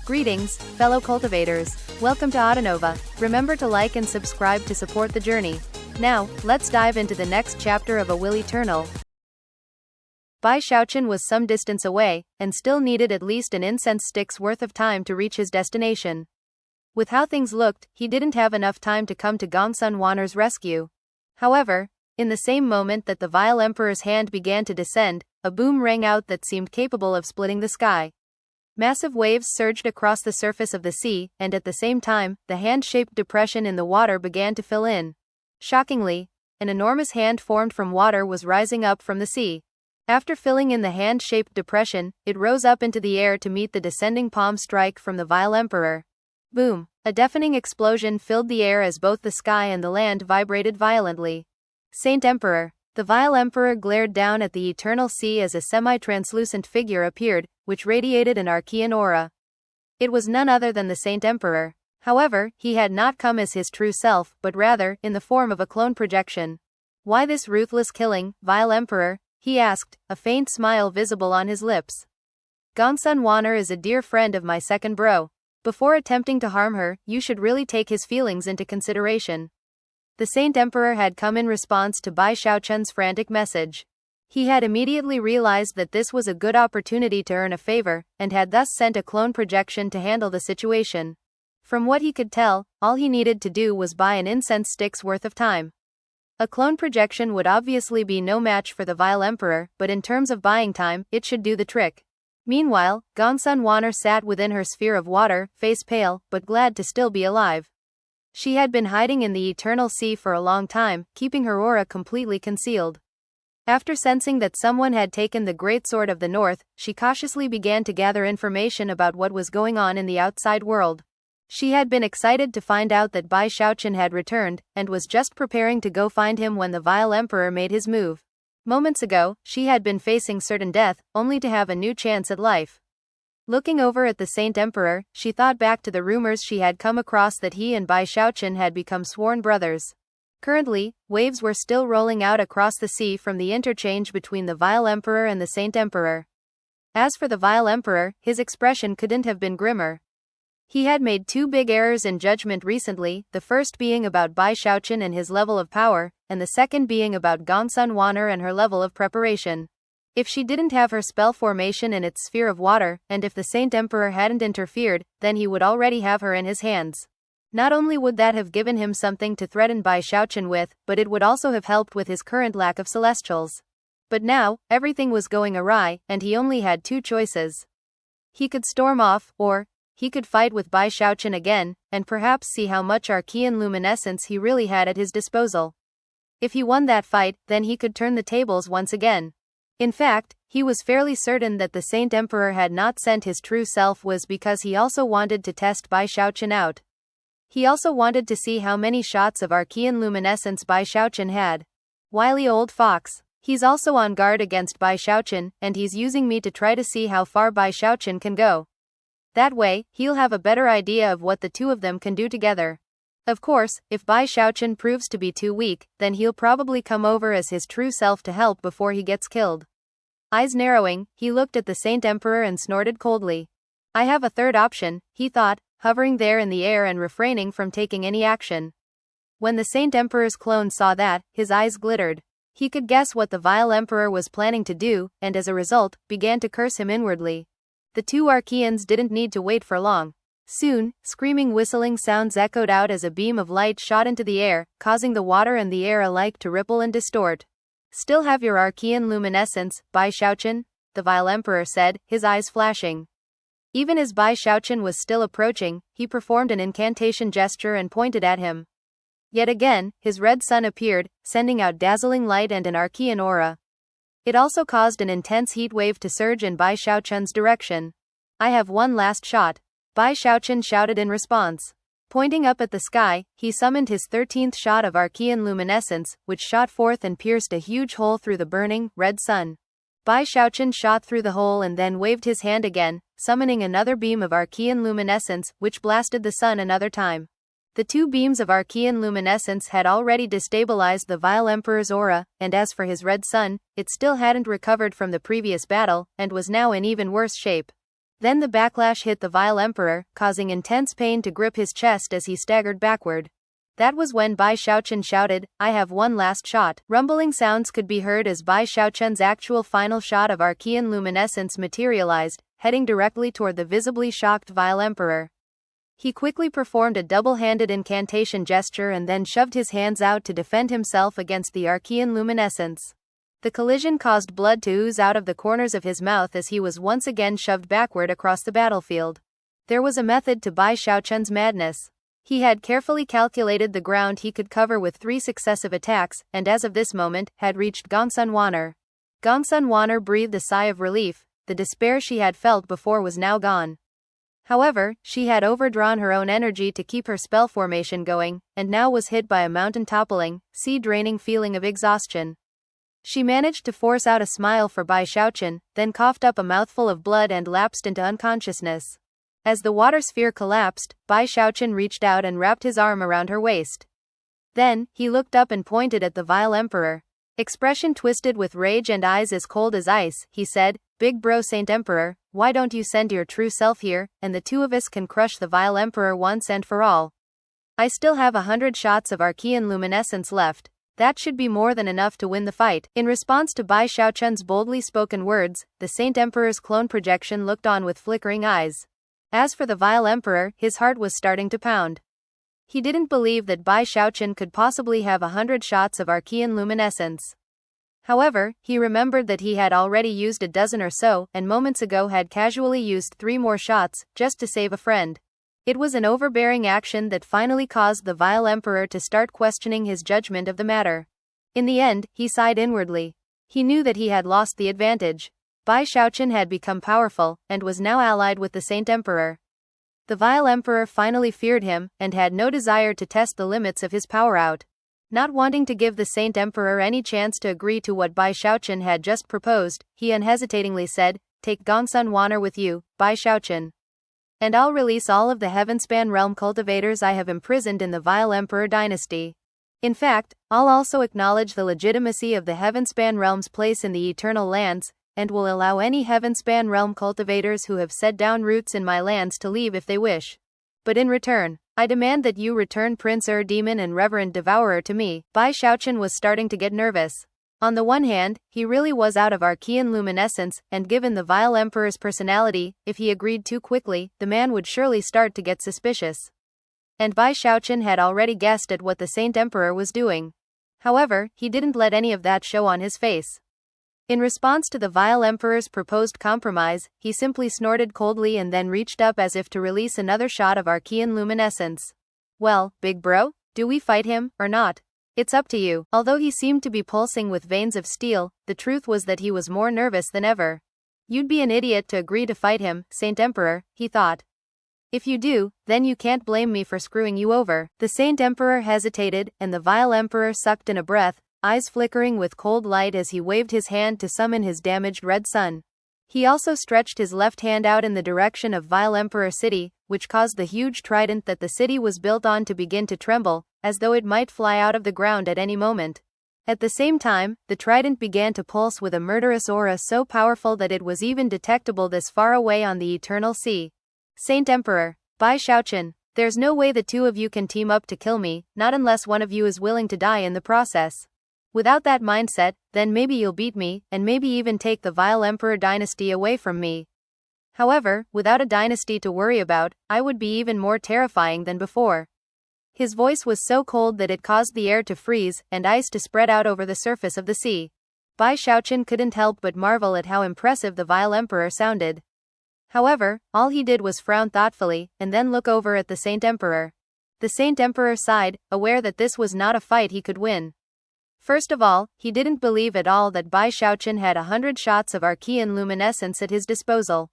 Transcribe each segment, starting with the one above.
Greetings, fellow cultivators. Welcome to Autonova. Remember to like and subscribe to support the journey. Now, let's dive into the next chapter of A Will Eternal. Bai Xiaochun was some distance away, and still needed at least an incense stick's worth of time to reach his destination. With how things looked, he didn't have enough time to come to Gongsun Wan'er's rescue. However, in the same moment that the vile emperor's hand began to descend, a boom rang out that seemed capable of splitting the sky. Massive waves surged across the surface of the sea, and at the same time, the hand-shaped depression in the water began to fill in. Shockingly, an enormous hand formed from water was rising up from the sea. After filling in the hand-shaped depression, it rose up into the air to meet the descending palm strike from the vile emperor. Boom! A deafening explosion filled the air as both the sky and the land vibrated violently. Saint Emperor! The vile emperor glared down at the eternal sea as a semi-translucent figure appeared, which radiated an Archean aura. It was none other than the Saint Emperor. However, he had not come as his true self, but rather, in the form of a clone projection. "Why this ruthless killing, vile emperor?" he asked, a faint smile visible on his lips. "Gongsun Wan'er is a dear friend of my second bro. Before attempting to harm her, you should really take his feelings into consideration." The Saint Emperor had come in response to Bai Xiaochun's frantic message. He had immediately realized that this was a good opportunity to earn a favor, and had thus sent a clone projection to handle the situation. From what he could tell, all he needed to do was buy an incense stick's worth of time. A clone projection would obviously be no match for the vile emperor, but in terms of buying time, it should do the trick. Meanwhile, Gongsun Wan'er sat within her sphere of water, face pale, but glad to still be alive. She had been hiding in the eternal sea for a long time, keeping her aura completely concealed. After sensing that someone had taken the Great Sword of the North, she cautiously began to gather information about what was going on in the outside world. She had been excited to find out that Bai Xiaochun had returned, and was just preparing to go find him when the vile emperor made his move. Moments ago, she had been facing certain death, only to have a new chance at life. Looking over at the Saint Emperor, she thought back to the rumors she had come across that he and Bai Xiaochun had become sworn brothers. Currently, waves were still rolling out across the sea from the interchange between the vile emperor and the Saint Emperor. As for the vile emperor, his expression couldn't have been grimmer. He had made two big errors in judgment recently, the first being about Bai Xiaochun and his level of power, and the second being about Gongsun Wan'er and her level of preparation. If she didn't have her spell formation in its sphere of water, and if the Saint Emperor hadn't interfered, then he would already have her in his hands. Not only would that have given him something to threaten Bai Xiaochun with, but it would also have helped with his current lack of celestials. But now, everything was going awry, and he only had two choices. He could storm off, or he could fight with Bai Xiaochun again, and perhaps see how much Archean luminescence he really had at his disposal. If he won that fight, then he could turn the tables once again. In fact, he was fairly certain that the Saint Emperor had not sent his true self was because he also wanted to test Bai Xiaochun out. He also wanted to see how many shots of Archean luminescence Bai Xiaochun had. Wily old fox. He's also on guard against Bai Xiaochun, and he's using me to try to see how far Bai Xiaochun can go. That way, he'll have a better idea of what the two of them can do together. Of course, if Bai Xiaochun proves to be too weak, then he'll probably come over as his true self to help before he gets killed. Eyes narrowing, he looked at the Saint Emperor and snorted coldly. "I have a third option," he thought, hovering there in the air and refraining from taking any action. When the Saint Emperor's clone saw that, his eyes glittered. He could guess what the vile emperor was planning to do, and as a result, began to curse him inwardly. The two Archeans didn't need to wait for long. Soon, screaming whistling sounds echoed out as a beam of light shot into the air, causing the water and the air alike to ripple and distort. "Still have your Archean luminescence, Bai Xiaochun?" the vile emperor said, his eyes flashing. Even as Bai Xiaochun was still approaching, he performed an incantation gesture and pointed at him. Yet again, his red sun appeared, sending out dazzling light and an Archean aura. It also caused an intense heat wave to surge in Bai Xiaochun's direction. "I have one last shot," Bai Xiaochun shouted in response. Pointing up at the sky, he summoned his 13th shot of Archean luminescence, which shot forth and pierced a huge hole through the burning, red sun. Bai Xiaochun shot through the hole and then waved his hand again, summoning another beam of Archean luminescence, which blasted the sun another time. The two beams of Archean luminescence had already destabilized the vile Emperor's aura, and as for his red sun, it still hadn't recovered from the previous battle, and was now in even worse shape. Then the backlash hit the vile emperor, causing intense pain to grip his chest as he staggered backward. That was when Bai Xiaochun shouted, "I have one last shot." Rumbling sounds could be heard as Bai Xiaochun's actual final shot of Archean luminescence materialized, heading directly toward the visibly shocked vile emperor. He quickly performed a double-handed incantation gesture and then shoved his hands out to defend himself against the Archean luminescence. The collision caused blood to ooze out of the corners of his mouth as he was once again shoved backward across the battlefield. There was a method to Bai Xiaochun's madness. He had carefully calculated the ground he could cover with 3 successive attacks, and as of this moment, had reached Gongsun Wan'er. Gongsun Wan'er breathed a sigh of relief. The despair she had felt before was now gone. However, she had overdrawn her own energy to keep her spell formation going, and now was hit by a mountain-toppling, sea-draining feeling of exhaustion. She managed to force out a smile for Bai Xiaochun, then coughed up a mouthful of blood and lapsed into unconsciousness. As the water sphere collapsed, Bai Xiaochun reached out and wrapped his arm around her waist. Then, he looked up and pointed at the vile emperor. Expression twisted with rage and eyes as cold as ice, he said, "Big bro Saint Emperor, why don't you send your true self here, and the two of us can crush the vile emperor once and for all? I still have 100 shots of Archean luminescence left. That should be more than enough to win the fight." In response to Bai Xiaochun's boldly spoken words, the Saint Emperor's clone projection looked on with flickering eyes. As for the vile emperor, his heart was starting to pound. He didn't believe that Bai Xiaochun could possibly have 100 shots of Archean luminescence. However, he remembered that he had already used a dozen or so, and moments ago had casually used 3 more shots, just to save a friend. It was an overbearing action that finally caused the vile emperor to start questioning his judgment of the matter. In the end, he sighed inwardly. He knew that he had lost the advantage. Bai Xiaochun had become powerful, and was now allied with the Saint Emperor. The vile emperor finally feared him, and had no desire to test the limits of his power out. Not wanting to give the Saint Emperor any chance to agree to what Bai Xiaochun had just proposed, he unhesitatingly said, "Take Gongsun Wan'er with you, Bai Xiaochun. And I'll release all of the Heavenspan realm cultivators I have imprisoned in the vile emperor dynasty. In fact, I'll also acknowledge the legitimacy of the Heavenspan realm's place in the eternal lands, and will allow any Heavenspan realm cultivators who have set down roots in my lands to leave if they wish. But in return, I demand that you return Prince Demon and Reverend Devourer to me." Bai Xiaochun was starting to get nervous. On the one hand, he really was out of Archean luminescence, and given the vile emperor's personality, if he agreed too quickly, the man would surely start to get suspicious. And Bai Xiaochun had already guessed at what the Saint Emperor was doing. However, he didn't let any of that show on his face. In response to the vile emperor's proposed compromise, he simply snorted coldly and then reached up as if to release another shot of Archean luminescence. "Well, big bro, do we fight him, or not? It's up to you." Although he seemed to be pulsing with veins of steel, the truth was that he was more nervous than ever. "You'd be an idiot to agree to fight him, Saint Emperor," he thought. "If you do, then you can't blame me for screwing you over." The Saint Emperor hesitated, and the vile emperor sucked in a breath, eyes flickering with cold light as he waved his hand to summon his damaged red sun. He also stretched his left hand out in the direction of Vile Emperor City, which caused the huge trident that the city was built on to begin to tremble, as though it might fly out of the ground at any moment. At the same time, the trident began to pulse with a murderous aura so powerful that it was even detectable this far away on the eternal sea. "Saint Emperor, Bai Xiaochun, there's no way the two of you can team up to kill me, not unless one of you is willing to die in the process. Without that mindset, then maybe you'll beat me, and maybe even take the Vile Emperor dynasty away from me. However, without a dynasty to worry about, I would be even more terrifying than before." His voice was so cold that it caused the air to freeze, and ice to spread out over the surface of the sea. Bai Xiaochun couldn't help but marvel at how impressive the Vile Emperor sounded. However, all he did was frown thoughtfully, and then look over at the Saint Emperor. The Saint Emperor sighed, aware that this was not a fight he could win. First of all, he didn't believe at all that Bai Xiaochun had 100 shots of Archean luminescence at his disposal.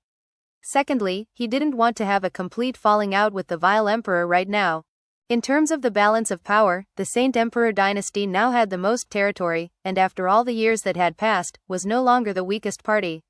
Secondly, he didn't want to have a complete falling out with the Vile Emperor right now. In terms of the balance of power, the Saint Emperor dynasty now had the most territory, and after all the years that had passed, was no longer the weakest party.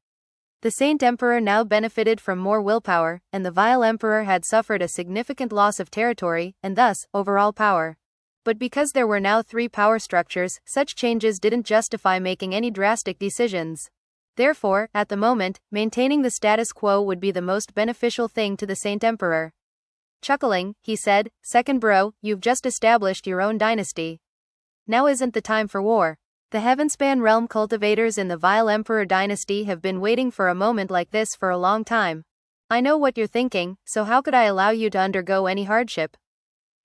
The Saint Emperor now benefited from more willpower, and the Vile Emperor had suffered a significant loss of territory, and thus, overall power. But because there were now 3 power structures, such changes didn't justify making any drastic decisions. Therefore, at the moment, maintaining the status quo would be the most beneficial thing to the Saint Emperor. Chuckling, he said, "Second bro, you've just established your own dynasty. Now isn't the time for war. The Heavenspan realm cultivators in the Vile Emperor dynasty have been waiting for a moment like this for a long time. I know what you're thinking, so how could I allow you to undergo any hardship?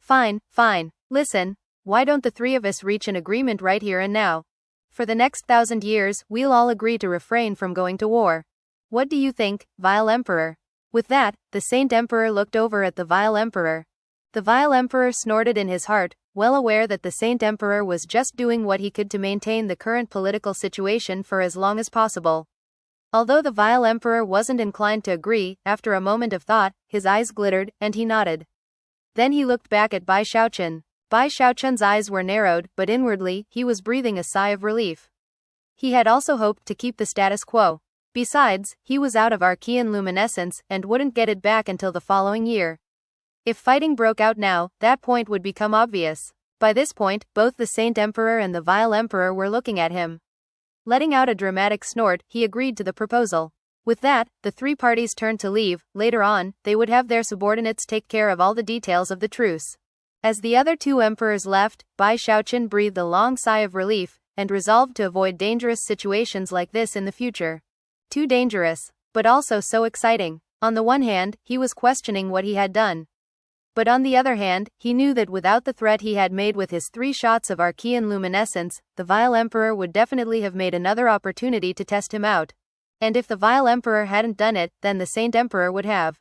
Fine, fine. Listen, why don't the three of us reach an agreement right here and now? For the next 1,000 years, we'll all agree to refrain from going to war. What do you think, Vile Emperor?" With that, the Saint Emperor looked over at the Vile Emperor. The Vile Emperor snorted in his heart, well aware that the Saint Emperor was just doing what he could to maintain the current political situation for as long as possible. Although the Vile Emperor wasn't inclined to agree, after a moment of thought, his eyes glittered, and he nodded. Then he looked back at Bai Xiaochun. Bai Xiaochun's eyes were narrowed, but inwardly, he was breathing a sigh of relief. He had also hoped to keep the status quo. Besides, he was out of Archean luminescence, and wouldn't get it back until the following year. If fighting broke out now, that point would become obvious. By this point, both the Saint Emperor and the Vile Emperor were looking at him. Letting out a dramatic snort, he agreed to the proposal. With that, the three parties turned to leave. Later on, they would have their subordinates take care of all the details of the truce. As the other two emperors left, Bai Xiaochun breathed a long sigh of relief, and resolved to avoid dangerous situations like this in the future. Too dangerous, but also so exciting. On the one hand, he was questioning what he had done. But on the other hand, he knew that without the threat he had made with his 3 shots of Archean luminescence, the Vile Emperor would definitely have made another opportunity to test him out. And if the Vile Emperor hadn't done it, then the Saint Emperor would have.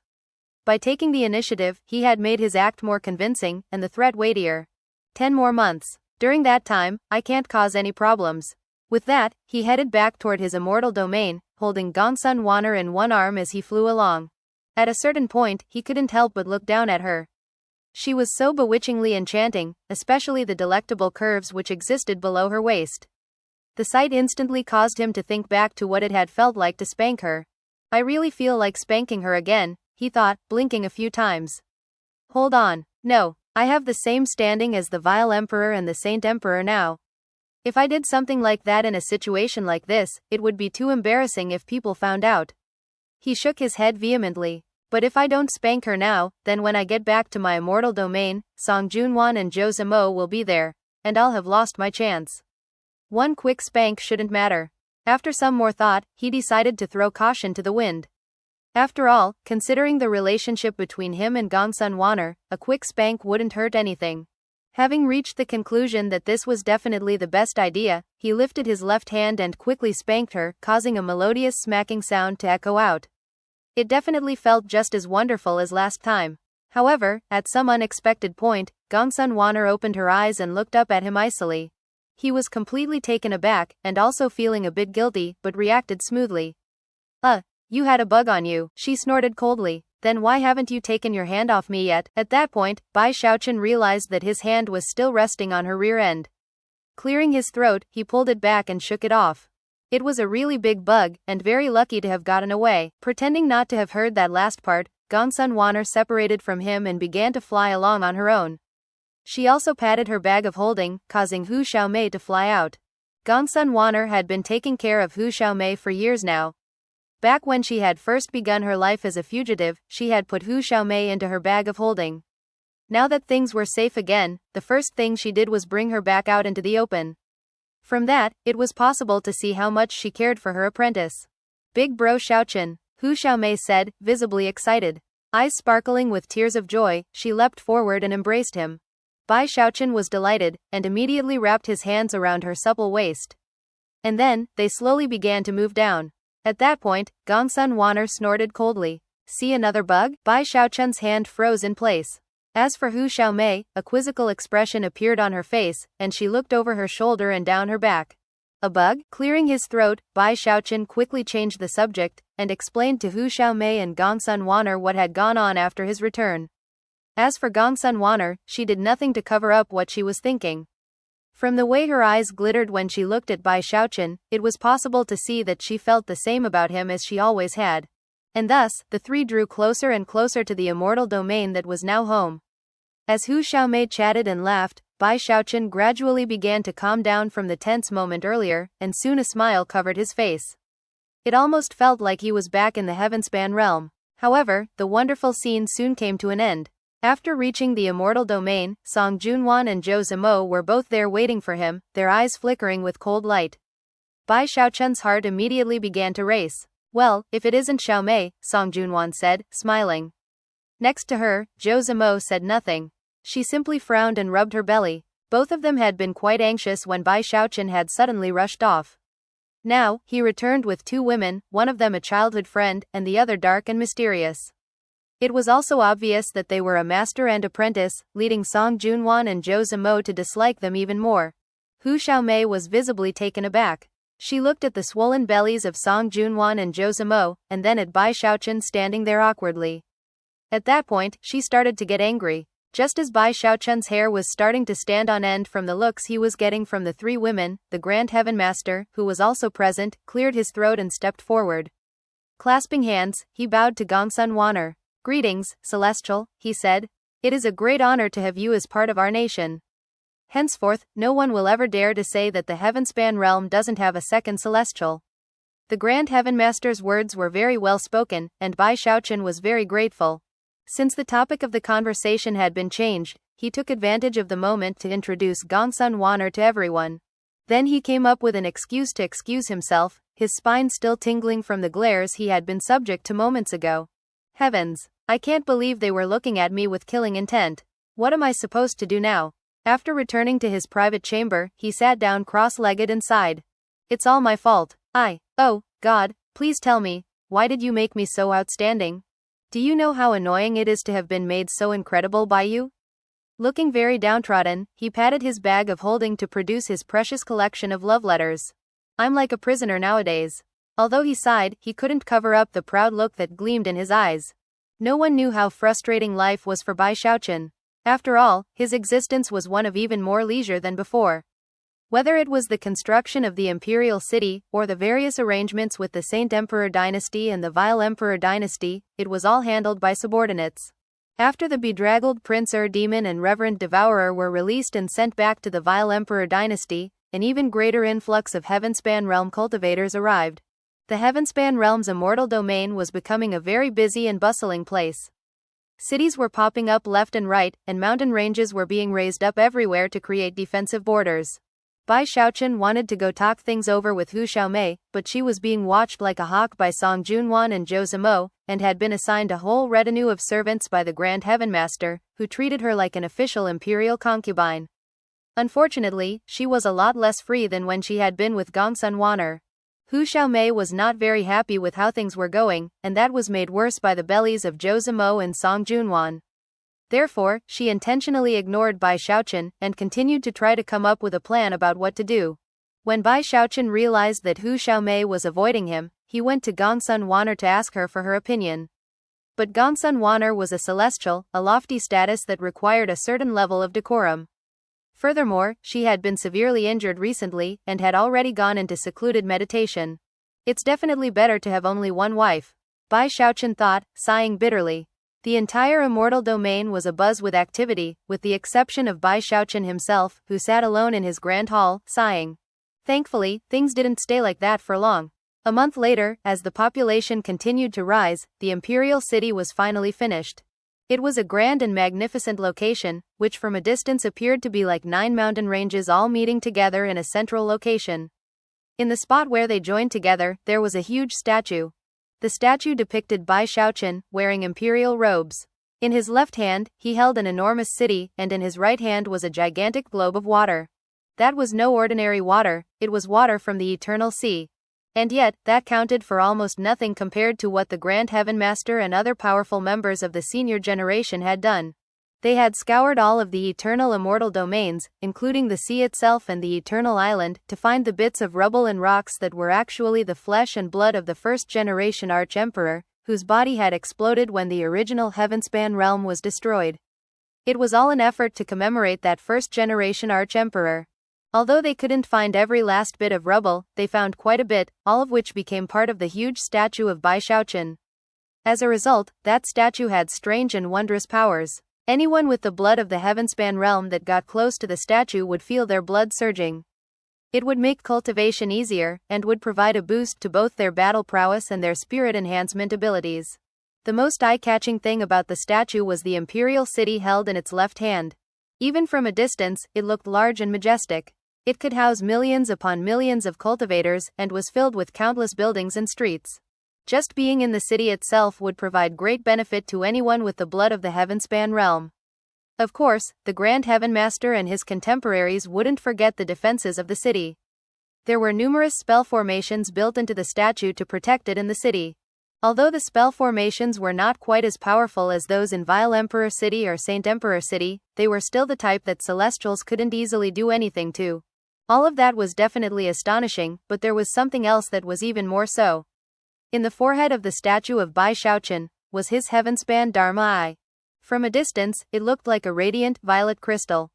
By taking the initiative, he had made his act more convincing, and the threat weightier. 10 more months. During that time, I can't cause any problems. With that, he headed back toward his immortal domain, holding Gongsun Wanner in one arm as he flew along. At a certain point, he couldn't help but look down at her. She was so bewitchingly enchanting, especially the delectable curves which existed below her waist. The sight instantly caused him to think back to what it had felt like to spank her. I really feel like spanking her again, he thought, blinking a few times. Hold on. No, I have the same standing as the Vile Emperor and the Saint Emperor now. If I did something like that in a situation like this, it would be too embarrassing if people found out. He shook his head vehemently. But if I don't spank her now, then when I get back to my immortal domain, Song Junwan and Zhou Zimo will be there, and I'll have lost my chance. One quick spank shouldn't matter. After some more thought, he decided to throw caution to the wind. After all, considering the relationship between him and Gongsun Wanner, a quick spank wouldn't hurt anything. Having reached the conclusion that this was definitely the best idea, he lifted his left hand and quickly spanked her, causing a melodious smacking sound to echo out. It definitely felt just as wonderful as last time. However, at some unexpected point, Gongsun Wanner opened her eyes and looked up at him icily. He was completely taken aback, and also feeling a bit guilty, but reacted smoothly. You had a bug on you, she snorted coldly. Then why haven't you taken your hand off me yet? At that point, Bai Xiaochun realized that his hand was still resting on her rear end. Clearing his throat, he pulled it back and shook it off. It was a really big bug, and very lucky to have gotten away. Pretending not to have heard that last part, Gongsun Wanner separated from him and began to fly along on her own. She also patted her bag of holding, causing Hu Xiaomei to fly out. Gongsun Wanner had been taking care of Hu Xiaomei for years now. Back when she had first begun her life as a fugitive, she had put Hu Xiaomei into her bag of holding. Now that things were safe again, the first thing she did was bring her back out into the open. From that, it was possible to see how much she cared for her apprentice. Big bro Xiaochun, Hu Xiaomei said, visibly excited. Eyes sparkling with tears of joy, she leapt forward and embraced him. Bai Xiaochun was delighted, and immediately wrapped his hands around her supple waist. And then, they slowly began to move down. At that point, Gongsun Wanner snorted coldly. See another bug? Bai Xiaochun's hand froze in place. As for Hu Xiaomei, a quizzical expression appeared on her face, and she looked over her shoulder and down her back. A bug? Clearing his throat, Bai Xiaochun quickly changed the subject, and explained to Hu Xiaomei and Gongsun Wanner what had gone on after his return. As for Gongsun Wanner, she did nothing to cover up what she was thinking. From the way her eyes glittered when she looked at Bai Xiaochun, it was possible to see that she felt the same about him as she always had. And thus, the three drew closer and closer to the immortal domain that was now home. As Hu Xiaomei chatted and laughed, Bai Xiaochun gradually began to calm down from the tense moment earlier, and soon a smile covered his face. It almost felt like he was back in the Heavenspan realm. However, the wonderful scene soon came to an end. After reaching the immortal domain, Song Junwan and Zhou Zimo were both there waiting for him, their eyes flickering with cold light. Bai Xiaochun's heart immediately began to race. Well, if it isn't Xiaomei, Song Junwan said, smiling. Next to her, Zhou Zimo said nothing. She simply frowned and rubbed her belly. Both of them had been quite anxious when Bai Xiaochun had suddenly rushed off. Now, he returned with two women, one of them a childhood friend, and the other dark and mysterious. It was also obvious that they were a master and apprentice, leading Song Junwan and Zhou Zimo to dislike them even more. Hu Xiaomei was visibly taken aback. She looked at the swollen bellies of Song Junwan and Zhou Zimo, and then at Bai Xiaochun standing there awkwardly. At that point, she started to get angry. Just as Bai Xiaochun's hair was starting to stand on end from the looks he was getting from the three women, the Grand Heaven Master, who was also present, cleared his throat and stepped forward. Clasping hands, he bowed to Gongsun Wan'er. "Greetings, Celestial," he said. "It is a great honor to have you as part of our nation. Henceforth, no one will ever dare to say that the Heavenspan realm doesn't have a second Celestial." The Grand Heaven Master's words were very well spoken, and Bai Xiaochun was very grateful. Since the topic of the conversation had been changed, he took advantage of the moment to introduce Gongsun Wan'er to everyone. Then he came up with an excuse to excuse himself, his spine still tingling from the glares he had been subject to moments ago. Heavens! I can't believe they were looking at me with killing intent. What am I supposed to do now? After returning to his private chamber, he sat down cross-legged and sighed. It's all my fault. Oh, God, please tell me, why did you make me so outstanding? Do you know how annoying it is to have been made so incredible by you? Looking very downtrodden, he patted his bag of holding to produce his precious collection of love letters. I'm like a prisoner nowadays. Although he sighed, he couldn't cover up the proud look that gleamed in his eyes. No one knew how frustrating life was for Bai Xiaochun. After all, his existence was one of even more leisure than before. Whether it was the construction of the imperial city, or the various arrangements with the Saint Emperor dynasty and the Vile Emperor dynasty, it was all handled by subordinates. After the bedraggled Prince Demon and Reverend Devourer were released and sent back to the Vile Emperor dynasty, an even greater influx of Heavenspan realm cultivators arrived. The Heavenspan realm's immortal domain was becoming a very busy and bustling place. Cities were popping up left and right, and mountain ranges were being raised up everywhere to create defensive borders. Bai Xiaochun wanted to go talk things over with Hu Xiaomei, but she was being watched like a hawk by Song Junwan and Zhou Zimo, and had been assigned a whole retinue of servants by the Grand Heaven Master, who treated her like an official imperial concubine. Unfortunately, she was a lot less free than when she had been with Gongsun Wan'er. Hu Xiaomei was not very happy with how things were going, and that was made worse by the bellies of Zhou Zimo and Song Junwan. Therefore, she intentionally ignored Bai Xiaochun, and continued to try to come up with a plan about what to do. When Bai Xiaochun realized that Hu Xiaomei was avoiding him, he went to Gongsun Wan'er to ask her for her opinion. But Gongsun Wan'er was a celestial, a lofty status that required a certain level of decorum. Furthermore, she had been severely injured recently, and had already gone into secluded meditation. It's definitely better to have only one wife, Bai Xiaochun thought, sighing bitterly. The entire immortal domain was abuzz with activity, with the exception of Bai Xiaochun himself, who sat alone in his grand hall, sighing. Thankfully, things didn't stay like that for long. A month later, as the population continued to rise, the imperial city was finally finished. It was a grand and magnificent location, which from a distance appeared to be like 9 mountain ranges all meeting together in a central location. In the spot where they joined together, there was a huge statue. The statue depicted Bai Xiaochun, wearing imperial robes. In his left hand, he held an enormous city, and in his right hand was a gigantic globe of water. That was no ordinary water, it was water from the eternal sea. And yet, that counted for almost nothing compared to what the Grand Heaven Master and other powerful members of the senior generation had done. They had scoured all of the eternal immortal domains, including the sea itself and the eternal island, to find the bits of rubble and rocks that were actually the flesh and blood of the first-generation Arch-Emperor, whose body had exploded when the original Heavenspan realm was destroyed. It was all an effort to commemorate that first-generation Arch-Emperor. Although they couldn't find every last bit of rubble, they found quite a bit, all of which became part of the huge statue of Bai Xiaochun. As a result, that statue had strange and wondrous powers. Anyone with the blood of the Heavenspan realm that got close to the statue would feel their blood surging. It would make cultivation easier, and would provide a boost to both their battle prowess and their spirit enhancement abilities. The most eye-catching thing about the statue was the imperial city held in its left hand. Even from a distance, it looked large and majestic. It could house millions upon millions of cultivators, and was filled with countless buildings and streets. Just being in the city itself would provide great benefit to anyone with the blood of the Heavenspan realm. Of course, the Grand Heaven Master and his contemporaries wouldn't forget the defenses of the city. There were numerous spell formations built into the statue to protect it in the city. Although the spell formations were not quite as powerful as those in Vile Emperor City or Saint Emperor City, they were still the type that Celestials couldn't easily do anything to. All of that was definitely astonishing, but there was something else that was even more so. In the forehead of the statue of Bai Xiaochun was his Heavenspan Dharma eye. From a distance, it looked like a radiant, violet crystal.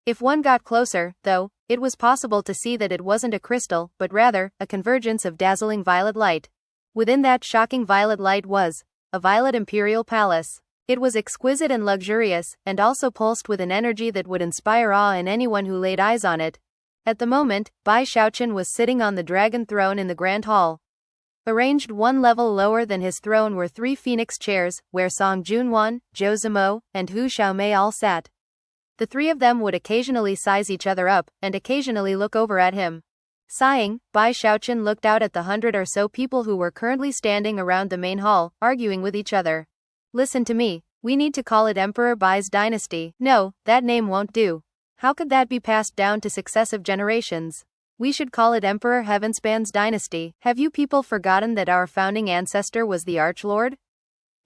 If one got closer, though, it was possible to see that it wasn't a crystal, but rather, a convergence of dazzling violet light. Within that shocking violet light was a violet imperial palace. It was exquisite and luxurious, and also pulsed with an energy that would inspire awe in anyone who laid eyes on it. At the moment, Bai Xiaochun was sitting on the dragon throne in the Grand Hall. Arranged one level lower than his throne were 3 phoenix chairs, where Song Junwan, Zhou Zimo, and Hu Xiaomei all sat. The 3 of them would occasionally size each other up, and occasionally look over at him. Sighing, Bai Xiaochun looked out at the 100 or so people who were currently standing around the main hall, arguing with each other. Listen to me, we need to call it Emperor Bai's dynasty. No, that name won't do. How could that be passed down to successive generations? We should call it Emperor Heavenspan's dynasty. Have you people forgotten that our founding ancestor was the Archlord?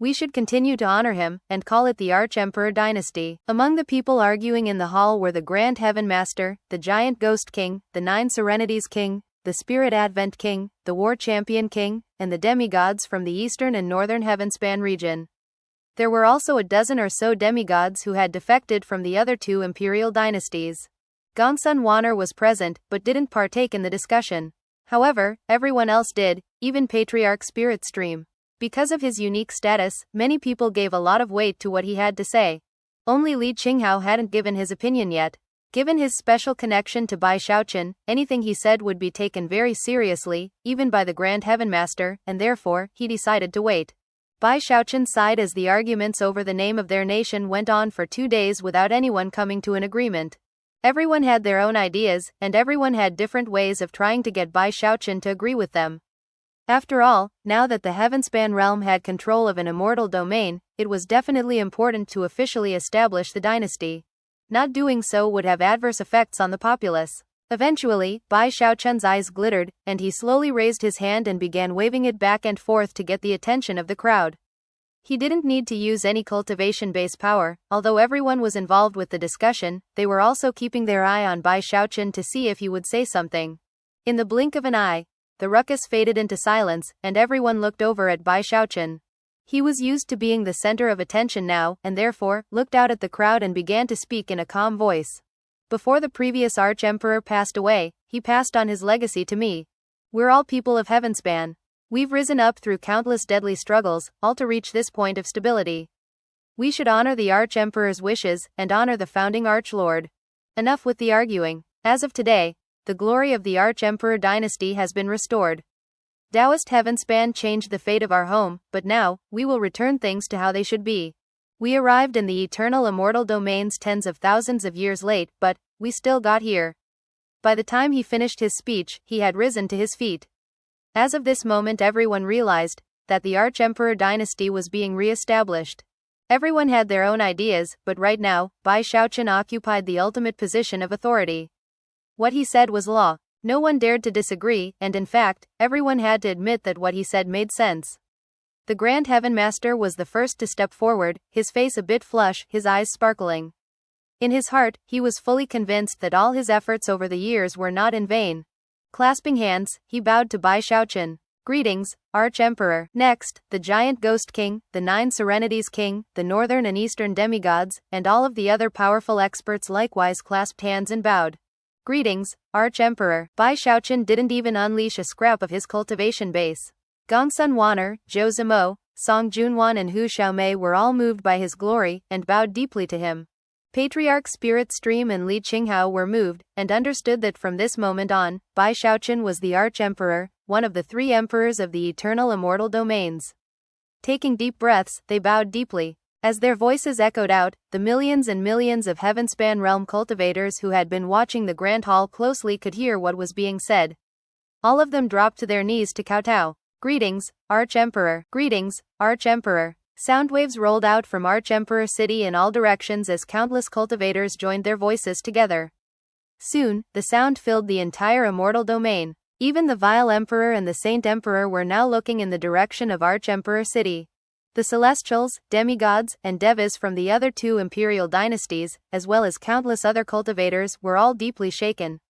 We should continue to honor him, and call it the Arch-Emperor dynasty. Among the people arguing in the hall were the Grand Heaven Master, the Giant Ghost King, the 9 Serenities King, the Spirit Advent King, the War Champion King, and the demigods from the eastern and northern Heavenspan region. There were also a dozen or so demigods who had defected from the other 2 imperial dynasties. Gongsun Wanner was present, but didn't partake in the discussion. However, everyone else did, even Patriarch Spirit Stream. Because of his unique status, many people gave a lot of weight to what he had to say. Only Li Qinghao hadn't given his opinion yet. Given his special connection to Bai Xiaochun, anything he said would be taken very seriously, even by the Grand Heaven Master, and therefore, he decided to wait. Bai Xiaochun sighed as the arguments over the name of their nation went on for 2 days without anyone coming to an agreement. Everyone had their own ideas, and everyone had different ways of trying to get Bai Xiaochun to agree with them. After all, now that the Heavenspan realm had control of an immortal domain, it was definitely important to officially establish the dynasty. Not doing so would have adverse effects on the populace. Eventually, Bai Xiaochun's eyes glittered, and he slowly raised his hand and began waving it back and forth to get the attention of the crowd. He didn't need to use any cultivation-based power. Although everyone was involved with the discussion, they were also keeping their eye on Bai Xiaochun to see if he would say something. In the blink of an eye, the ruckus faded into silence, and everyone looked over at Bai Xiaochun. He was used to being the center of attention now, and therefore, looked out at the crowd and began to speak in a calm voice. Before the previous Arch-Emperor passed away, he passed on his legacy to me. We're all people of Heavenspan. We've risen up through countless deadly struggles, all to reach this point of stability. We should honor the Arch-Emperor's wishes, and honor the founding Archlord. Enough with the arguing. As of today, the glory of the Arch-Emperor dynasty has been restored. Taoist Heavenspan changed the fate of our home, but now, we will return things to how they should be. We arrived in the eternal immortal domains tens of thousands of years late, but we still got here. By the time he finished his speech, he had risen to his feet. As of this moment, everyone realized that the Arch-Emperor dynasty was being re-established. Everyone had their own ideas, but right now, Bai Xiaochun occupied the ultimate position of authority. What he said was law. No one dared to disagree, and in fact, everyone had to admit that what he said made sense. The Grand Heaven Master was the first to step forward, his face a bit flush, his eyes sparkling. In his heart, he was fully convinced that all his efforts over the years were not in vain. Clasping hands, he bowed to Bai Xiaochun. Greetings, Arch-Emperor. Next, the Giant Ghost King, the 9 Serenities King, the Northern and Eastern demigods, and all of the other powerful experts likewise clasped hands and bowed. Greetings, Arch-Emperor. Bai Xiaochun didn't even unleash a scrap of his cultivation base. Gongsun Wanner, Zhou Zimo, Song Junwan and Hu Xiaomei were all moved by his glory, and bowed deeply to him. Patriarch Spirit Stream and Li Qinghao were moved, and understood that from this moment on, Bai Xiaochun was the Arch-Emperor, one of the 3 emperors of the eternal immortal domains. Taking deep breaths, they bowed deeply. As their voices echoed out, the millions and millions of Heavenspan realm cultivators who had been watching the Grand Hall closely could hear what was being said. All of them dropped to their knees to kowtow. Greetings, Arch-Emperor. Greetings, Arch-Emperor. Sound waves rolled out from Arch-Emperor City in all directions as countless cultivators joined their voices together. Soon, the sound filled the entire immortal domain. Even the Vile Emperor and the Saint Emperor were now looking in the direction of Arch-Emperor City. The Celestials, Demigods, and Devas from the other 2 imperial dynasties, as well as countless other cultivators, were all deeply shaken.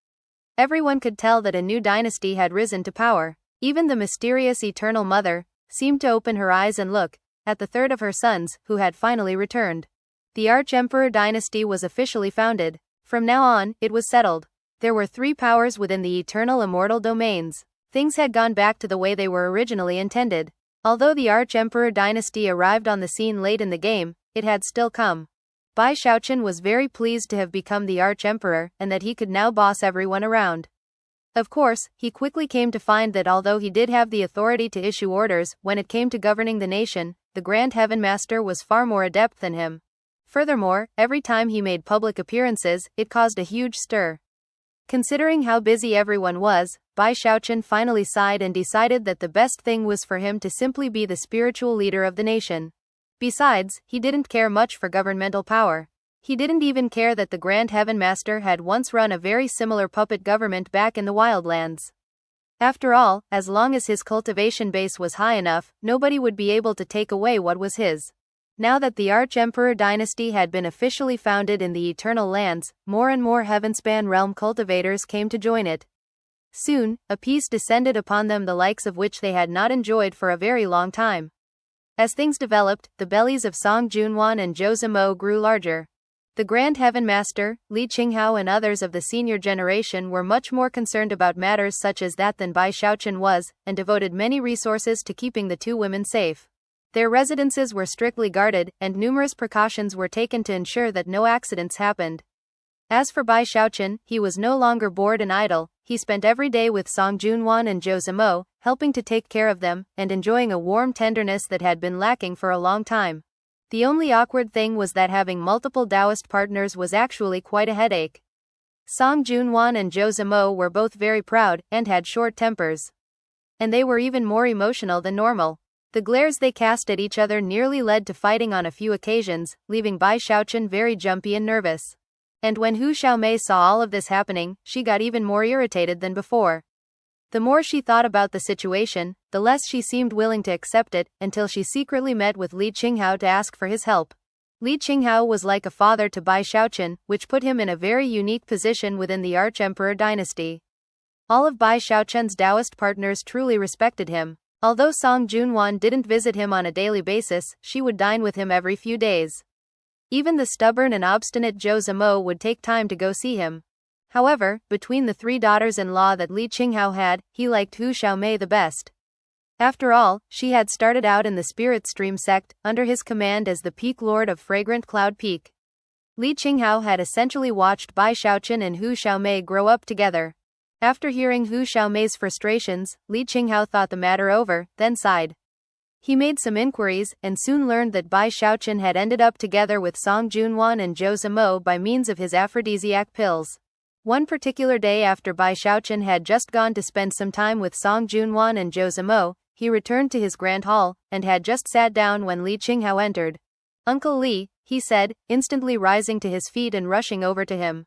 Everyone could tell that a new dynasty had risen to power. Even the mysterious Eternal Mother seemed to open her eyes and look at the 3rd of her sons, who had finally returned. The Arch-Emperor dynasty was officially founded. From now on, it was settled. There were 3 powers within the eternal immortal domains. Things had gone back to the way they were originally intended. Although the Arch-Emperor dynasty arrived on the scene late in the game, it had still come. Bai Xiaochun was very pleased to have become the Arch-Emperor, and that he could now boss everyone around. Of course, he quickly came to find that although he did have the authority to issue orders, when it came to governing the nation, the Grand Heaven Master was far more adept than him. Furthermore, every time he made public appearances, it caused a huge stir. Considering how busy everyone was, Bai Xiaochun finally sighed and decided that the best thing was for him to simply be the spiritual leader of the nation. Besides, he didn't care much for governmental power. He didn't even care that the Grand Heaven Master had once run a very similar puppet government back in the Wildlands. After all, as long as his cultivation base was high enough, nobody would be able to take away what was his. Now that the Arch-Emperor dynasty had been officially founded in the Eternal Lands, more and more Heavenspan realm cultivators came to join it. Soon, a peace descended upon them the likes of which they had not enjoyed for a very long time. As things developed, the bellies of Song Junwan and Zhou Zimo grew larger. The Grand Heaven Master, Li Qinghao and others of the senior generation were much more concerned about matters such as that than Bai Xiaochun was, and devoted many resources to keeping the 2 women safe. Their residences were strictly guarded, and numerous precautions were taken to ensure that no accidents happened. As for Bai Xiaochun, he was no longer bored and idle. He spent every day with Song Junwan and Zhou Zimo, helping to take care of them, and enjoying a warm tenderness that had been lacking for a long time. The only awkward thing was that having multiple Taoist partners was actually quite a headache. Song Junwan and Zhou Zimo were both very proud, and had short tempers. And they were even more emotional than normal. The glares they cast at each other nearly led to fighting on a few occasions, leaving Bai Xiaochun very jumpy and nervous. And when Hu Xiaomei saw all of this happening, she got even more irritated than before. The more she thought about the situation, the less she seemed willing to accept it, until she secretly met with Li Qinghao to ask for his help. Li Qinghao was like a father to Bai Xiaochun, which put him in a very unique position within the Arch-Emperor dynasty. All of Bai Xiaochun's Taoist partners truly respected him. Although Song Junwan didn't visit him on a daily basis, she would dine with him every few days. Even the stubborn and obstinate Zhou Zimo would take time to go see him. However, between the 3 daughters-in-law that Li Qinghao had, he liked Hu Xiaomei the best. After all, she had started out in the Spirit Stream sect, under his command as the Peak Lord of Fragrant Cloud Peak. Li Qinghao had essentially watched Bai Xiaochun and Hu Xiaomei grow up together. After hearing Hu Xiaomei's frustrations, Li Qinghao thought the matter over, then sighed. He made some inquiries, and soon learned that Bai Xiaochun had ended up together with Song Junwan and Zhou Zimo by means of his aphrodisiac pills. One particular day after Bai Xiaochun had just gone to spend some time with Song Junwan and Zhou Zimo, he returned to his grand hall, and had just sat down when Li Qinghao entered. "Uncle Li," he said, instantly rising to his feet and rushing over to him.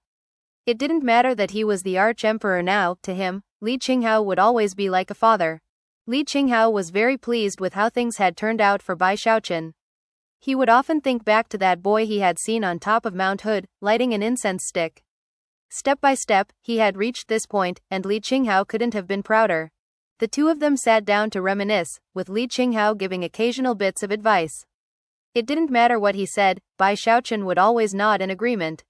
It didn't matter that he was the Arch-Emperor now, to him, Li Qinghao would always be like a father. Li Qinghao was very pleased with how things had turned out for Bai Xiaochun. He would often think back to that boy he had seen on top of Mount Hood, lighting an incense stick. Step by step, he had reached this point, and Li Qinghao couldn't have been prouder. The 2 of them sat down to reminisce, with Li Qinghao giving occasional bits of advice. It didn't matter what he said, Bai Xiaochun would always nod in agreement.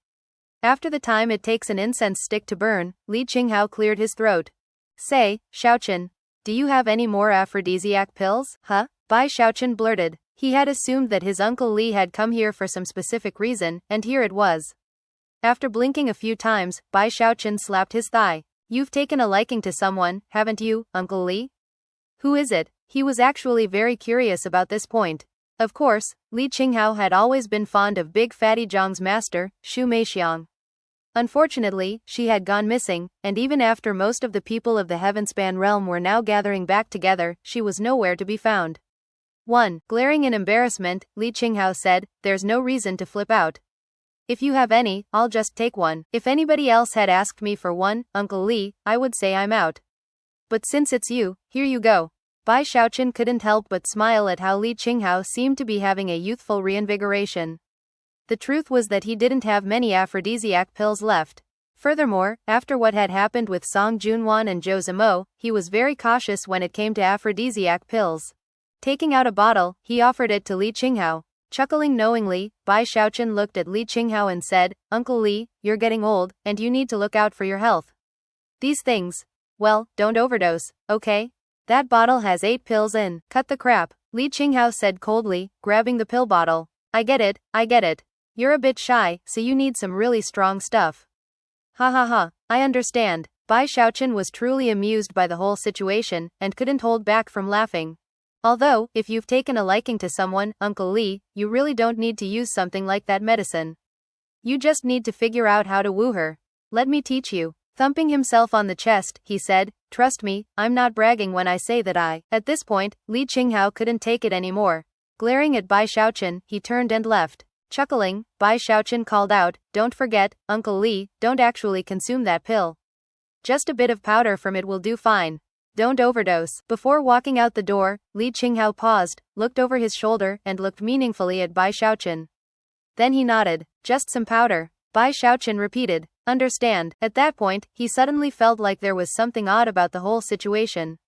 After the time it takes an incense stick to burn, Li Qinghao cleared his throat. "Say, Xiaochun, do you have any more aphrodisiac pills, huh?" Bai Xiaochun blurted. He had assumed that his Uncle Li had come here for some specific reason, and here it was. After blinking a few times, Bai Xiaochun slapped his thigh. You've taken a liking to someone, haven't you, Uncle Li? Who is it? He was actually very curious about this point. Of course, Li Qinghao had always been fond of Big Fatty Zhang's master, Xu Meixiang. Unfortunately, she had gone missing, and even after most of the people of the Heavenspan realm were now gathering back together, she was nowhere to be found. 1. Glaring in embarrassment, Li Qinghao said, there's no reason to flip out. If you have any, I'll just take one. If anybody else had asked me for one, Uncle Li, I would say I'm out. But since it's you, here you go. Bai Xiaochun couldn't help but smile at how Li Qinghao seemed to be having a youthful reinvigoration. The truth was that he didn't have many aphrodisiac pills left. Furthermore, after what had happened with Song Junwan and Zhou Zimo, he was very cautious when it came to aphrodisiac pills. Taking out a bottle, he offered it to Li Qinghao. Chuckling knowingly, Bai Xiaochun looked at Li Qinghao and said, Uncle Li, you're getting old, and you need to look out for your health. These things. Well, don't overdose, okay? That bottle has 8 pills in. Cut the crap, Li Qinghao said coldly, grabbing the pill bottle. I get it. You're a bit shy, so you need some really strong stuff. Ha ha ha, I understand. Bai Xiaochun was truly amused by the whole situation, and couldn't hold back from laughing. Although, if you've taken a liking to someone, Uncle Li, you really don't need to use something like that medicine. You just need to figure out how to woo her. Let me teach you. Thumping himself on the chest, he said, trust me, I'm not bragging when I say that I. At this point, Li Qinghao couldn't take it anymore. Glaring at Bai Xiaochun, he turned and left. Chuckling, Bai Xiaochun called out, don't forget, Uncle Li, don't actually consume that pill. Just a bit of powder from it will do fine. Don't overdose. Before walking out the door, Li Qinghao paused, looked over his shoulder, and looked meaningfully at Bai Xiaochun. Then he nodded. Just some powder. Bai Xiaochun repeated. Understand. At that point, he suddenly felt like there was something odd about the whole situation.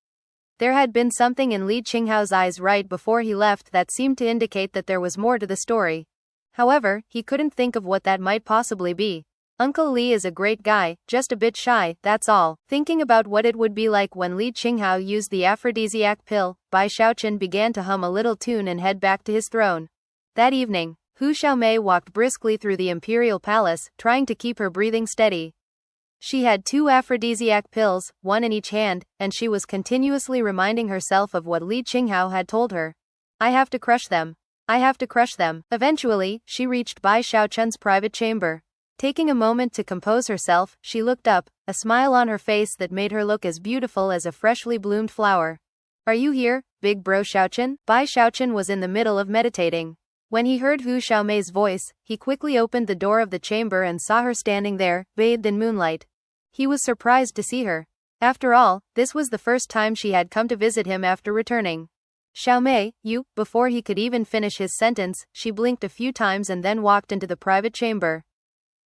There had been something in Li Qinghao's eyes right before he left that seemed to indicate that there was more to the story. However, he couldn't think of what that might possibly be. Uncle Li is a great guy, just a bit shy, that's all. Thinking about what it would be like when Li Qinghao used the aphrodisiac pill, Bai Xiaochun began to hum a little tune and head back to his throne. That evening, Hu Xiaomei walked briskly through the imperial palace, trying to keep her breathing steady. She had 2 aphrodisiac pills, one in each hand, and she was continuously reminding herself of what Li Qinghao had told her. I have to crush them. Eventually, she reached Bai Xiaochun's private chamber. Taking a moment to compose herself, she looked up, a smile on her face that made her look as beautiful as a freshly bloomed flower. Are you here, big bro Xiaochun? Bai Xiaochun was in the middle of meditating. When he heard Hu Xiaomei's voice, he quickly opened the door of the chamber and saw her standing there, bathed in moonlight. He was surprised to see her. After all, this was the first time she had come to visit him after returning. Xiaomei, you, before he could even finish his sentence, she blinked a few times and then walked into the private chamber.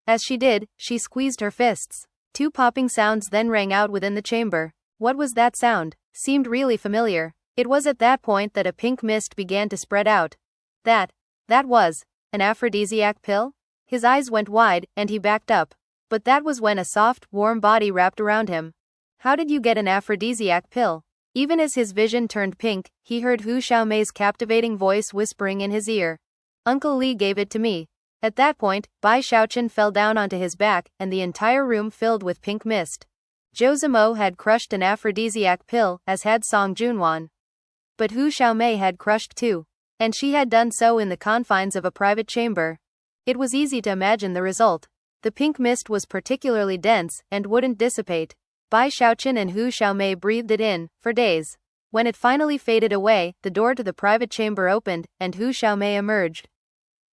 As she did, she squeezed her fists. 2 popping sounds then rang out within the chamber. What was that sound? Seemed really familiar. It was at that point that a pink mist began to spread out. That was an aphrodisiac pill? His eyes went wide, and he backed up. But that was when a soft, warm body wrapped around him. How did you get an aphrodisiac pill? Even as his vision turned pink, he heard Hu Xiaomei's captivating voice whispering in his ear. Uncle Li gave it to me. At that point, Bai Xiaochun fell down onto his back, and the entire room filled with pink mist. Zhou Zimo had crushed an aphrodisiac pill, as had Song Junwan. But Hu Xiaomei had crushed 2. And she had done so in the confines of a private chamber. It was easy to imagine the result. The pink mist was particularly dense, and wouldn't dissipate. Bai Xiaochun and Hu Xiaomei breathed it in, for days. When it finally faded away, the door to the private chamber opened, and Hu Xiaomei emerged.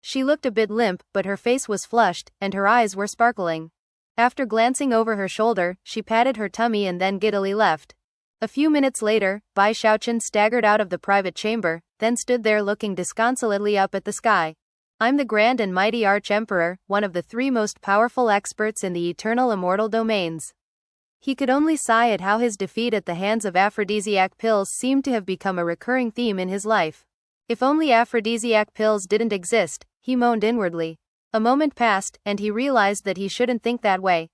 She looked a bit limp, but her face was flushed, and her eyes were sparkling. After glancing over her shoulder, she patted her tummy and then giddily left. A few minutes later, Bai Xiaochun staggered out of the private chamber, then stood there looking disconsolately up at the sky. I'm the Grand and Mighty Arch-Emperor, one of the 3 most powerful experts in the eternal immortal domains. He could only sigh at how his defeat at the hands of aphrodisiac pills seemed to have become a recurring theme in his life. If only aphrodisiac pills didn't exist, he moaned inwardly. A moment passed, and he realized that he shouldn't think that way.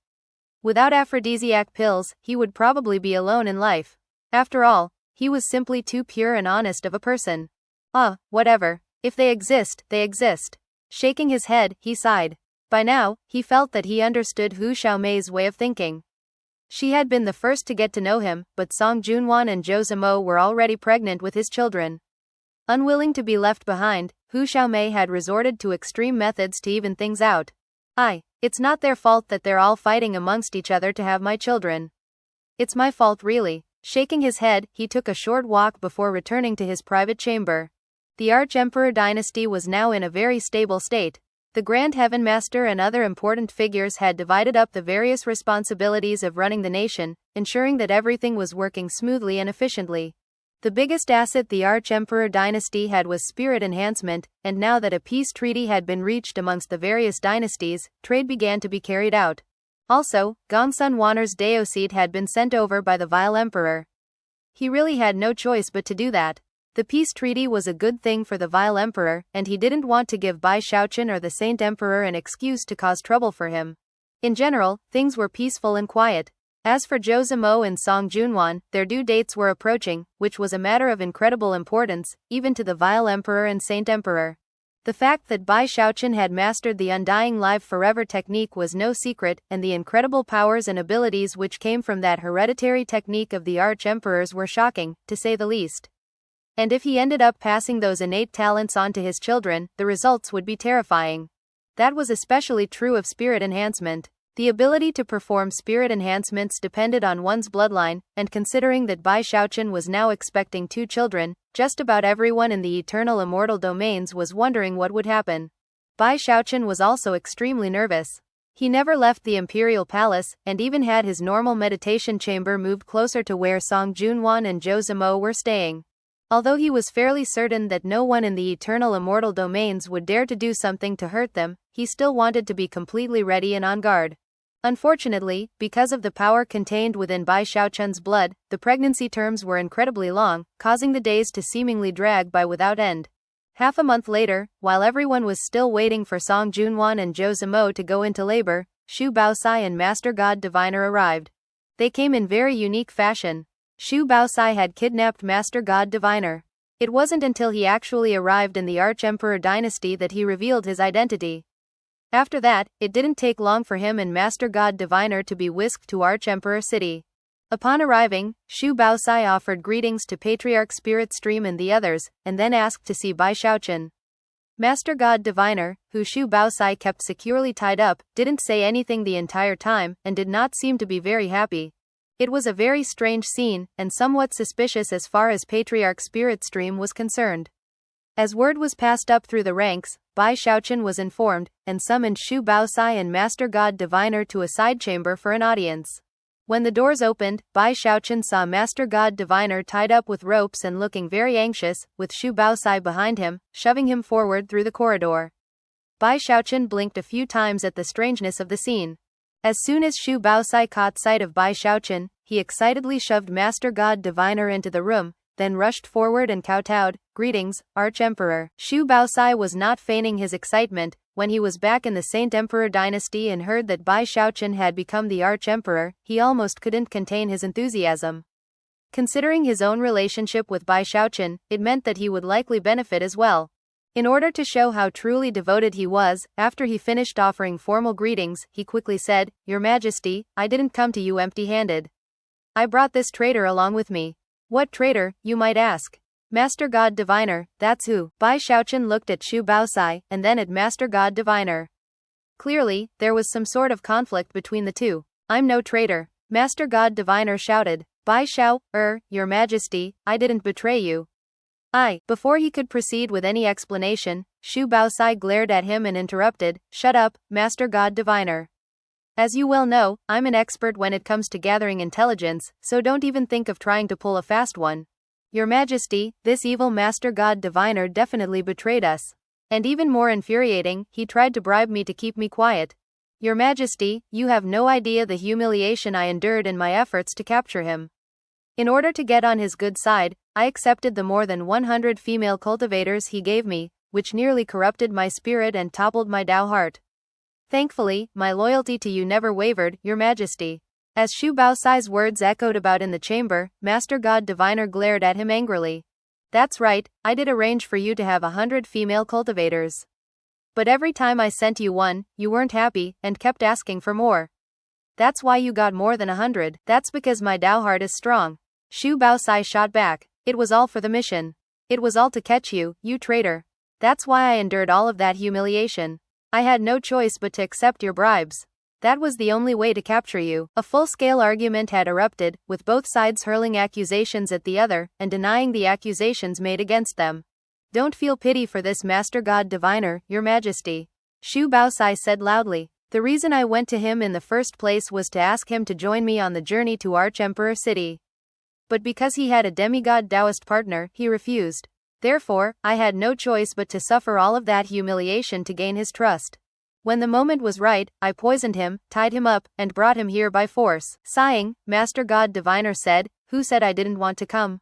Without aphrodisiac pills, he would probably be alone in life. After all, he was simply too pure and honest of a person. Whatever. If they exist, they exist. Shaking his head, he sighed. By now, he felt that he understood Hu Xiaomei's way of thinking. She had been the first to get to know him, but Song Junwan and Zhou Zimo were already pregnant with his children. Unwilling to be left behind, Hu Xiaomei had resorted to extreme methods to even things out. It's not their fault that they're all fighting amongst each other to have my children. It's my fault really. Shaking his head, he took a short walk before returning to his private chamber. The Arch-Emperor dynasty was now in a very stable state. The Grand Heaven Master and other important figures had divided up the various responsibilities of running the nation, ensuring that everything was working smoothly and efficiently. The biggest asset the Arch-Emperor dynasty had was spirit enhancement, and now that a peace treaty had been reached amongst the various dynasties, trade began to be carried out. Also, Gongsun Wan'er's Dao seat had been sent over by the Vile Emperor. He really had no choice but to do that. The peace treaty was a good thing for the Vile Emperor, and he didn't want to give Bai Xiaochun or the Saint Emperor an excuse to cause trouble for him. In general, things were peaceful and quiet. As for Zhou Zimo and Song Junwan, their due dates were approaching, which was a matter of incredible importance, even to the Vile Emperor and Saint Emperor. The fact that Bai Xiaochun had mastered the Undying Live Forever technique was no secret, and the incredible powers and abilities which came from that hereditary technique of the Arch-Emperors were shocking, to say the least. And if he ended up passing those innate talents on to his children, the results would be terrifying. That was especially true of spirit enhancement. The ability to perform spirit enhancements depended on one's bloodline, and considering that Bai Xiaochun was now expecting 2 children, just about everyone in the eternal immortal domains was wondering what would happen. Bai Xiaochun was also extremely nervous. He never left the imperial palace, and even had his normal meditation chamber moved closer to where Song Junwan and Zhou Zimo were staying. Although he was fairly certain that no one in the eternal immortal domains would dare to do something to hurt them, he still wanted to be completely ready and on guard. Unfortunately, because of the power contained within Bai Xiaochun's blood, the pregnancy terms were incredibly long, causing the days to seemingly drag by without end. Half a month later, while everyone was still waiting for Song Junwan and Zhou Zimo to go into labor, Shu Baosai and Master God Diviner arrived. They came in very unique fashion. Shu Baosai had kidnapped Master God Diviner. It wasn't until he actually arrived in the Arch-Emperor dynasty that he revealed his identity. After that, it didn't take long for him and Master God Diviner to be whisked to Arch-Emperor City. Upon arriving, Shu Baosai offered greetings to Patriarch Spirit Stream and the others, and then asked to see Bai Xiaochun. Master God Diviner, who Shu Baosai kept securely tied up, didn't say anything the entire time, and did not seem to be very happy. It was a very strange scene, and somewhat suspicious as far as Patriarch Spirit Stream was concerned. As word was passed up through the ranks, Bai Xiaochun was informed, and summoned Shu Baosai and Master God Diviner to a side chamber for an audience. When the doors opened, Bai Xiaochun saw Master God Diviner tied up with ropes and looking very anxious, with Shu Baosai behind him, shoving him forward through the corridor. Bai Xiaochun blinked a few times at the strangeness of the scene. As soon as Shu Baosai caught sight of Bai Xiaochun, he excitedly shoved Master God Diviner into the room, then rushed forward and kowtowed, "Greetings, Arch-Emperor." Shu Baosai was not feigning his excitement. When he was back in the Saint Emperor dynasty and heard that Bai Xiaochun had become the Arch-Emperor, he almost couldn't contain his enthusiasm. Considering his own relationship with Bai Xiaochun, it meant that he would likely benefit as well. In order to show how truly devoted he was, after he finished offering formal greetings, he quickly said, "Your Majesty, I didn't come to you empty-handed. I brought this traitor along with me." "What traitor, you might ask?" "Master God Diviner, that's who." Bai Xiaochun looked at Shu Baosai, and then at Master God Diviner. Clearly, there was some sort of conflict between the two. "I'm no traitor," Master God Diviner shouted. "Bai Your Majesty, I didn't betray you." Before he could proceed with any explanation, Shu Baosai glared at him and interrupted, "Shut up, Master God Diviner. As you well know, I'm an expert when it comes to gathering intelligence, so don't even think of trying to pull a fast one. Your Majesty, this evil Master God Diviner definitely betrayed us. And even more infuriating, he tried to bribe me to keep me quiet. Your Majesty, you have no idea the humiliation I endured in my efforts to capture him. In order to get on his good side, I accepted the more than 100 female cultivators he gave me, which nearly corrupted my spirit and toppled my Tao heart. Thankfully, my loyalty to you never wavered, Your Majesty." As Shu Baosai's words echoed about in the chamber, Master God Diviner glared at him angrily. That's right, I did arrange for you to have 100 female cultivators. But every time I sent you one, you weren't happy, and kept asking for more. That's why you got more than 100. That's because my Dao heart is strong. Xu Baosai shot back. It was all for the mission. It was all to catch you, you traitor. That's why I endured all of that humiliation. I had no choice but to accept your bribes. That was the only way to capture you. A full-scale argument had erupted, with both sides hurling accusations at the other, and denying the accusations made against them. Don't feel pity for this Master God Diviner, Your Majesty. Xu Baosai said loudly. The reason I went to him in the first place was to ask him to join me on the journey to Arch-Emperor City. But because he had a demigod Taoist partner, he refused. Therefore, I had no choice but to suffer all of that humiliation to gain his trust. When the moment was right, I poisoned him, tied him up, and brought him here by force. Sighing, Master God Diviner said, Who said I didn't want to come?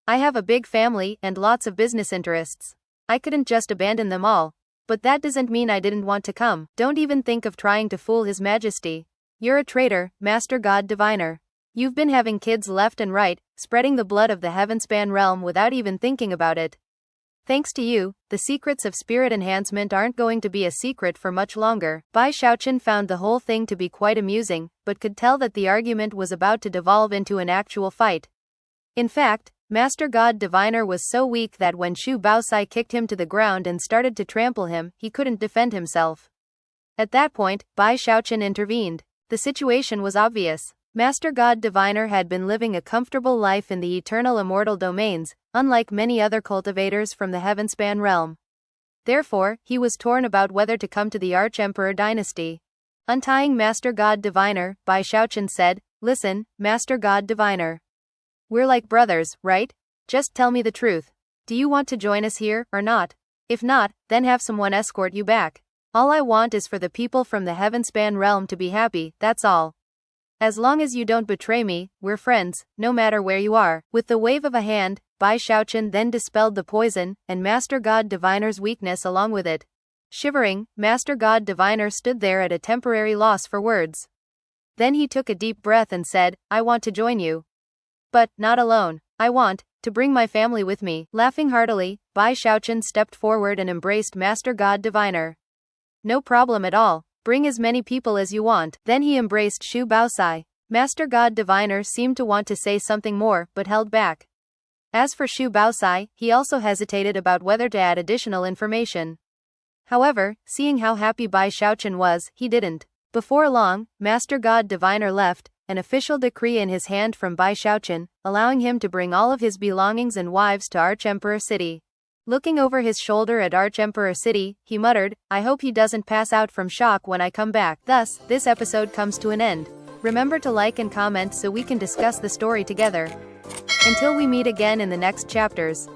I have a big family and lots of business interests. I couldn't just abandon them all. But that doesn't mean I didn't want to come. Don't even think of trying to fool His Majesty. You're a traitor, Master God Diviner. You've been having kids left and right, spreading the blood of the Heavenspan realm without even thinking about it. Thanks to you, the secrets of spirit enhancement aren't going to be a secret for much longer. Bai Xiaochun found the whole thing to be quite amusing, but could tell that the argument was about to devolve into an actual fight. In fact, Master God Diviner was so weak that when Xu Baosai kicked him to the ground and started to trample him, he couldn't defend himself. At that point, Bai Xiaochun intervened. The situation was obvious. Master God Diviner had been living a comfortable life in the eternal immortal domains, unlike many other cultivators from the Heavenspan realm. Therefore, he was torn about whether to come to the Arch-Emperor dynasty. Untying Master God Diviner, Bai Xiaochun said, Listen, Master God Diviner. We're like brothers, right? Just tell me the truth. Do you want to join us here, or not? If not, then have someone escort you back. All I want is for the people from the Heavenspan realm to be happy, that's all. As long as you don't betray me, we're friends, no matter where you are. With the wave of a hand, Bai Xiaochun then dispelled the poison, and Master God Diviner's weakness along with it. Shivering, Master God Diviner stood there at a temporary loss for words. Then he took a deep breath and said, I want to join you. But, not alone. I want to bring my family with me. Laughing heartily, Bai Xiaochun stepped forward and embraced Master God Diviner. No problem at all. Bring as many people as you want. Then he embraced Xu Baosai. Master God Diviner seemed to want to say something more, but held back. As for Xu Baosai, he also hesitated about whether to add additional information. However, seeing how happy Bai Xiaochun was, he didn't. Before long, Master God Diviner left, an official decree in his hand from Bai Xiaochun, allowing him to bring all of his belongings and wives to Arch-Emperor City. Looking over his shoulder at Arch-Emperor City, he muttered, I hope he doesn't pass out from shock when I come back. Thus, this episode comes to an end. Remember to like and comment so we can discuss the story together. Until we meet again in the next chapters.